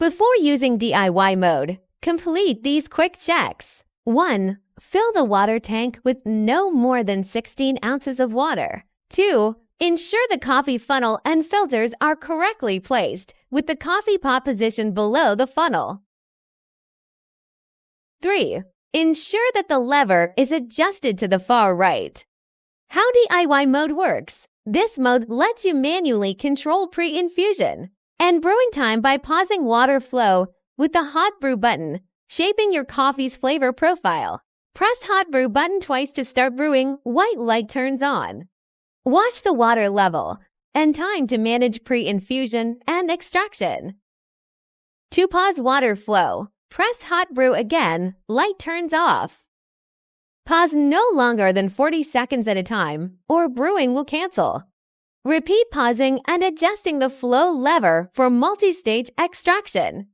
Before using DIY mode, complete these quick checks. 1. Fill the water tank with no more than 16 ounces of water. 2. Ensure the coffee funnel and filters are correctly placed, with the coffee pot positioned below the funnel. 3. Ensure that the lever is adjusted to the far right. How DIY mode works. This mode lets you manually control pre-infusion and brewing time by pausing water flow with the Hot Brew button, shaping your coffee's flavor profile. Press Hot Brew button twice to start brewing. White light turns on. Watch the water level and time to manage pre-infusion and extraction. To pause water flow, press Hot Brew again. Light turns off. Pause no longer than 40 seconds at a time, or brewing will cancel. Repeat pausing and adjusting the flow lever for multi-stage extraction.